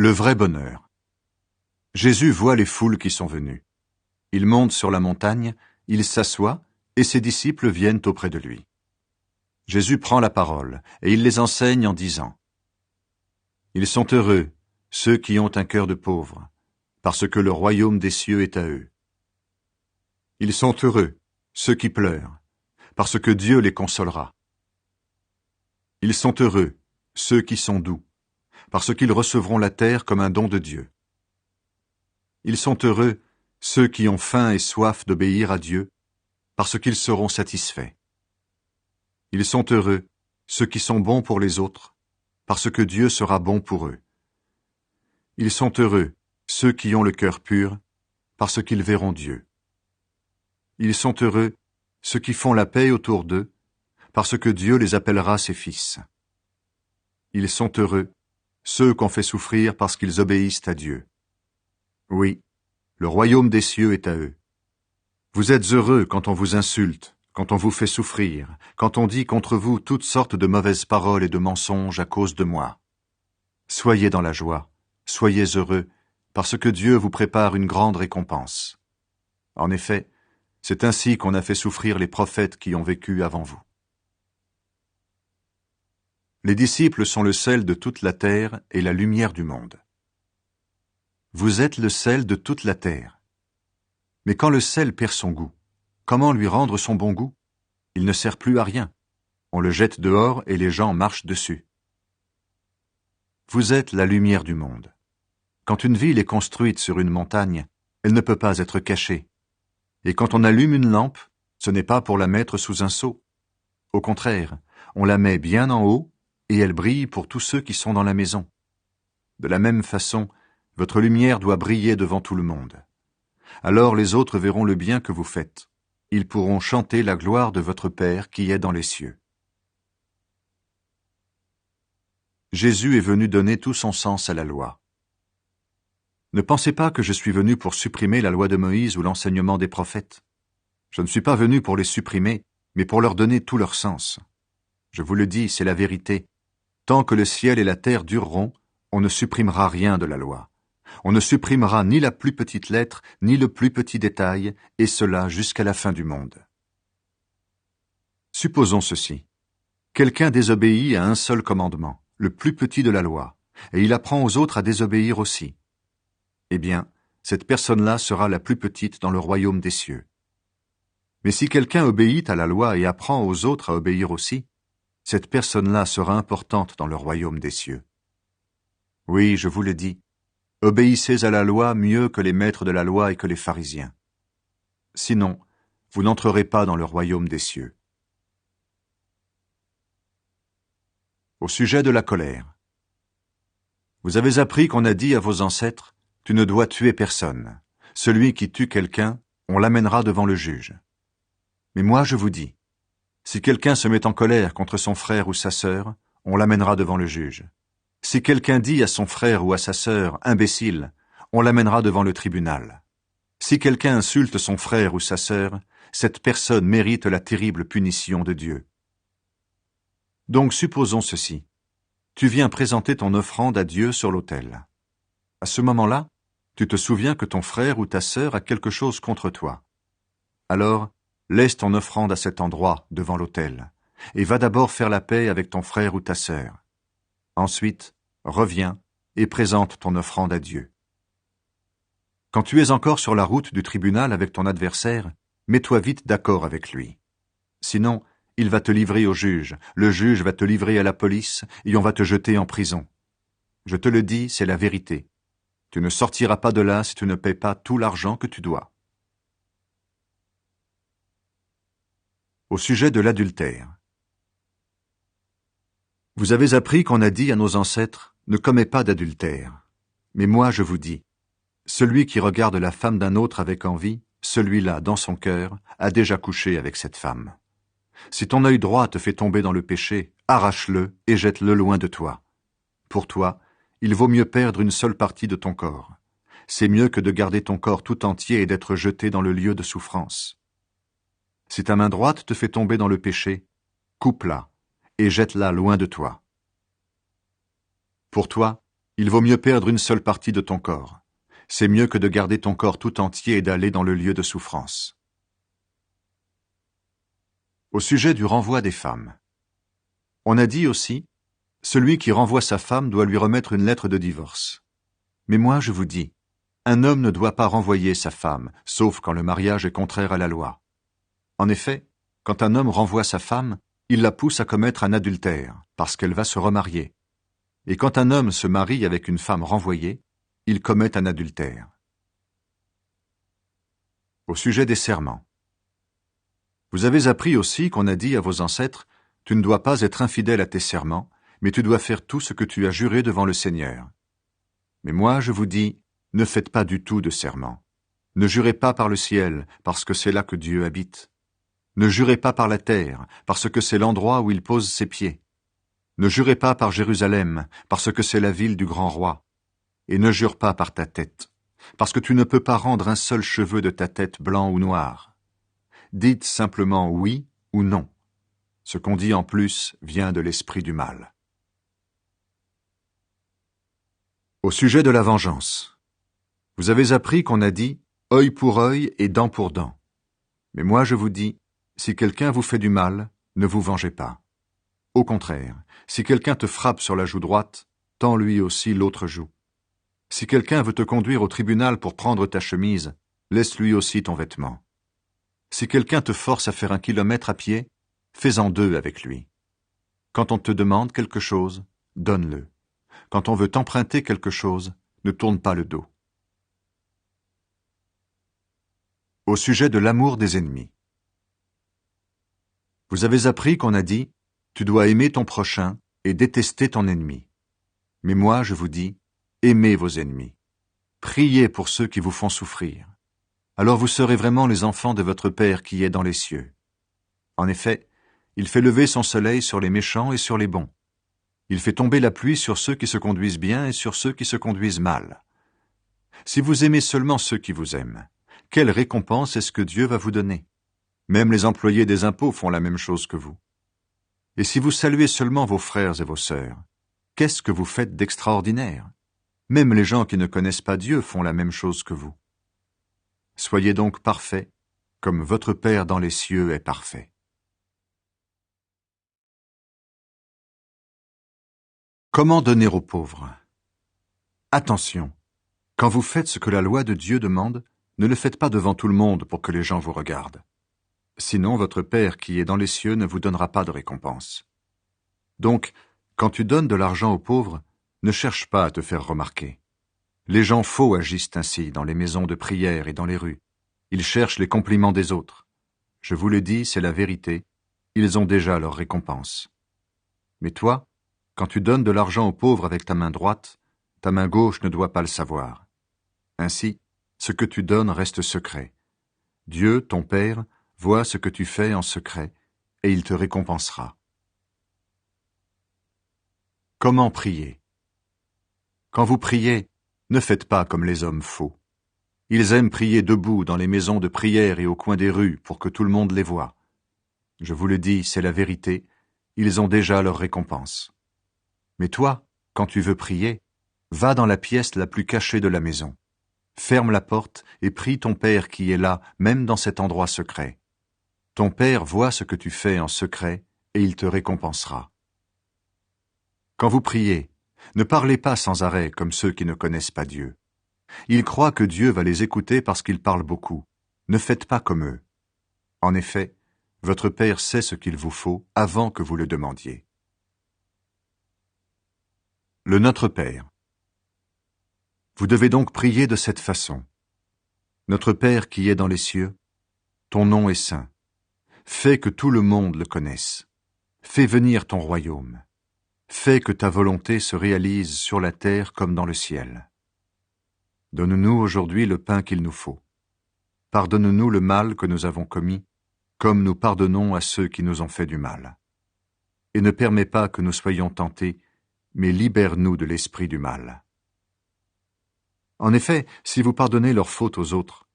Le vrai bonheur. Jésus voit les foules qui sont venues. Il monte sur la montagne, il s'assoit, et ses disciples viennent auprès de lui. Jésus prend la parole, et il les enseigne en disant « Ils sont heureux, ceux qui ont un cœur de pauvre, parce que le royaume des cieux est à eux. Ils sont heureux, ceux qui pleurent, parce que Dieu les consolera. Ils sont heureux, ceux qui sont doux, parce qu'ils recevront la terre comme un don de Dieu. Ils sont heureux, ceux qui ont faim et soif d'obéir à Dieu, parce qu'ils seront satisfaits. Ils sont heureux, ceux qui sont bons pour les autres, parce que Dieu sera bon pour eux. Ils sont heureux, ceux qui ont le cœur pur, parce qu'ils verront Dieu. Ils sont heureux, ceux qui font la paix autour d'eux, parce que Dieu les appellera ses fils. Ils sont heureux, ceux qu'on fait souffrir parce qu'ils obéissent à Dieu. Oui, le royaume des cieux est à eux. Vous êtes heureux quand on vous insulte, quand on vous fait souffrir, quand on dit contre vous toutes sortes de mauvaises paroles et de mensonges à cause de moi. Soyez dans la joie, soyez heureux, parce que Dieu vous prépare une grande récompense. En effet, c'est ainsi qu'on a fait souffrir les prophètes qui ont vécu avant vous. Les disciples sont le sel de toute la terre et la lumière du monde. Vous êtes le sel de toute la terre. Mais quand le sel perd son goût, comment lui rendre son bon goût? Il ne sert plus à rien. On le jette dehors et les gens marchent dessus. Vous êtes la lumière du monde. Quand une ville est construite sur une montagne, elle ne peut pas être cachée. Et quand on allume une lampe, ce n'est pas pour la mettre sous un seau. Au contraire, on la met bien en haut et elle brille pour tous ceux qui sont dans la maison. De la même façon, votre lumière doit briller devant tout le monde. Alors les autres verront le bien que vous faites. Ils pourront chanter la gloire de votre Père qui est dans les cieux. Jésus est venu donner tout son sens à la loi. Ne pensez pas que je suis venu pour supprimer la loi de Moïse ou l'enseignement des prophètes. Je ne suis pas venu pour les supprimer, mais pour leur donner tout leur sens. Je vous le dis, c'est la vérité. Tant que le ciel et la terre dureront, on ne supprimera rien de la loi. On ne supprimera ni la plus petite lettre, ni le plus petit détail, et cela jusqu'à la fin du monde. Supposons ceci. Quelqu'un désobéit à un seul commandement, le plus petit de la loi, et il apprend aux autres à désobéir aussi. Eh bien, cette personne-là sera la plus petite dans le royaume des cieux. Mais si quelqu'un obéit à la loi et apprend aux autres à obéir aussi, cette personne-là sera importante dans le royaume des cieux. Oui, je vous le dis, obéissez à la loi mieux que les maîtres de la loi et que les pharisiens. Sinon, vous n'entrerez pas dans le royaume des cieux. Au sujet de la colère. Vous avez appris qu'on a dit à vos ancêtres, « Tu ne dois tuer personne. Celui qui tue quelqu'un, on l'amènera devant le juge. » Mais moi je vous dis, si quelqu'un se met en colère contre son frère ou sa sœur, on l'amènera devant le juge. Si quelqu'un dit à son frère ou à sa sœur, « Imbécile », on l'amènera devant le tribunal. Si quelqu'un insulte son frère ou sa sœur, cette personne mérite la terrible punition de Dieu. Donc supposons ceci. Tu viens présenter ton offrande à Dieu sur l'autel. À ce moment-là, tu te souviens que ton frère ou ta sœur a quelque chose contre toi. Alors, laisse ton offrande à cet endroit, devant l'autel, et va d'abord faire la paix avec ton frère ou ta sœur. Ensuite, reviens et présente ton offrande à Dieu. Quand tu es encore sur la route du tribunal avec ton adversaire, mets-toi vite d'accord avec lui. Sinon, il va te livrer au juge, le juge va te livrer à la police et on va te jeter en prison. Je te le dis, c'est la vérité. Tu ne sortiras pas de là si tu ne paies pas tout l'argent que tu dois. Au sujet de l'adultère. Vous avez appris qu'on a dit à nos ancêtres, « Ne commets pas d'adultère ». Mais moi je vous dis, celui qui regarde la femme d'un autre avec envie, celui-là, dans son cœur, a déjà couché avec cette femme. Si ton œil droit te fait tomber dans le péché, arrache-le et jette-le loin de toi. Pour toi, il vaut mieux perdre une seule partie de ton corps. C'est mieux que de garder ton corps tout entier et d'être jeté dans le lieu de souffrance. Si ta main droite te fait tomber dans le péché, coupe-la et jette-la loin de toi. Pour toi, Il vaut mieux perdre une seule partie de ton corps. C'est mieux que de garder ton corps tout entier et d'aller dans le lieu de souffrance. Au sujet du renvoi des femmes. On a dit aussi, celui qui renvoie sa femme doit lui remettre une lettre de divorce. Mais moi, je vous dis, un homme ne doit pas renvoyer sa femme, sauf quand le mariage est contraire à la loi. En effet, quand un homme renvoie sa femme, il la pousse à commettre un adultère, parce qu'elle va se remarier. Et quand un homme se marie avec une femme renvoyée, il commet un adultère. Au sujet des serments. Vous avez appris aussi qu'on a dit à vos ancêtres, « Tu ne dois pas être infidèle à tes serments, mais tu dois faire tout ce que tu as juré devant le Seigneur. » Mais moi, je vous dis, ne faites pas du tout de serment. Ne jurez pas par le ciel, parce que c'est là que Dieu habite. Ne jurez pas par la terre, parce que c'est l'endroit où il pose ses pieds. Ne jurez pas par Jérusalem, parce que c'est la ville du grand roi. Et ne jure pas par ta tête, parce que tu ne peux pas rendre un seul cheveu de ta tête blanc ou noir. Dites simplement oui ou non. Ce qu'on dit en plus vient de l'esprit du mal. Au sujet de la vengeance. Vous avez appris qu'on a dit « œil pour œil et dent pour dent ». Mais moi je vous dis, si quelqu'un vous fait du mal, ne vous vengez pas. Au contraire, si quelqu'un te frappe sur la joue droite, tends lui aussi l'autre joue. Si quelqu'un veut te conduire au tribunal pour prendre ta chemise, laisse lui aussi ton vêtement. Si quelqu'un te force à faire 1 kilomètre à pied, fais-en 2 avec lui. Quand on te demande quelque chose, donne-le. Quand on veut t'emprunter quelque chose, ne tourne pas le dos. Au sujet de l'amour des ennemis. Vous avez appris qu'on a dit « Tu dois aimer ton prochain et détester ton ennemi ». Mais moi, je vous dis « Aimez vos ennemis. Priez pour ceux qui vous font souffrir. Alors vous serez vraiment les enfants de votre Père qui est dans les cieux. En effet, il fait lever son soleil sur les méchants et sur les bons. Il fait tomber la pluie sur ceux qui se conduisent bien et sur ceux qui se conduisent mal. Si vous aimez seulement ceux qui vous aiment, quelle récompense est-ce que Dieu va vous donner? Même les employés des impôts font la même chose que vous. Et si vous saluez seulement vos frères et vos sœurs, qu'est-ce que vous faites d'extraordinaire? Même les gens qui ne connaissent pas Dieu font la même chose que vous. Soyez donc parfaits, comme votre Père dans les cieux est parfait. Comment donner aux pauvres? Attention, quand vous faites ce que la loi de Dieu demande, ne le faites pas devant tout le monde pour que les gens vous regardent. Sinon, votre Père qui est dans les cieux ne vous donnera pas de récompense. Donc, quand tu donnes de l'argent aux pauvres, ne cherche pas à te faire remarquer. Les gens faux agissent ainsi dans les maisons de prière et dans les rues. Ils cherchent les compliments des autres. Je vous le dis, c'est la vérité. Ils ont déjà leur récompense. Mais toi, quand tu donnes de l'argent aux pauvres avec ta main droite, ta main gauche ne doit pas le savoir. Ainsi, ce que tu donnes reste secret. Dieu, ton Père, voit ce que tu fais en secret, et il te récompensera. Comment prier? Quand vous priez, ne faites pas comme les hommes faux. Ils aiment prier debout dans les maisons de prière et au coin des rues pour que tout le monde les voie. Je vous le dis, c'est la vérité, ils ont déjà leur récompense. Mais toi, quand tu veux prier, va dans la pièce la plus cachée de la maison. Ferme la porte et prie ton Père qui est là, même dans cet endroit secret. Ton Père voit ce que tu fais en secret et il te récompensera. Quand vous priez, ne parlez pas sans arrêt comme ceux qui ne connaissent pas Dieu. Ils croient que Dieu va les écouter parce qu'ils parlent beaucoup. Ne faites pas comme eux. En effet, votre Père sait ce qu'il vous faut avant que vous le demandiez. Le Notre Père. Vous devez donc prier de cette façon. Notre Père qui est dans les cieux, ton nom est saint. Fais que tout le monde le connaisse. Fais venir ton royaume. Fais que ta volonté se réalise sur la terre comme dans le ciel. Donne-nous aujourd'hui le pain qu'il nous faut. Pardonne-nous le mal que nous avons commis, comme nous pardonnons à ceux qui nous ont fait du mal. Et ne permets pas que nous soyons tentés, mais libère-nous de l'esprit du mal. En effet, si vous pardonnez leurs fautes aux autres,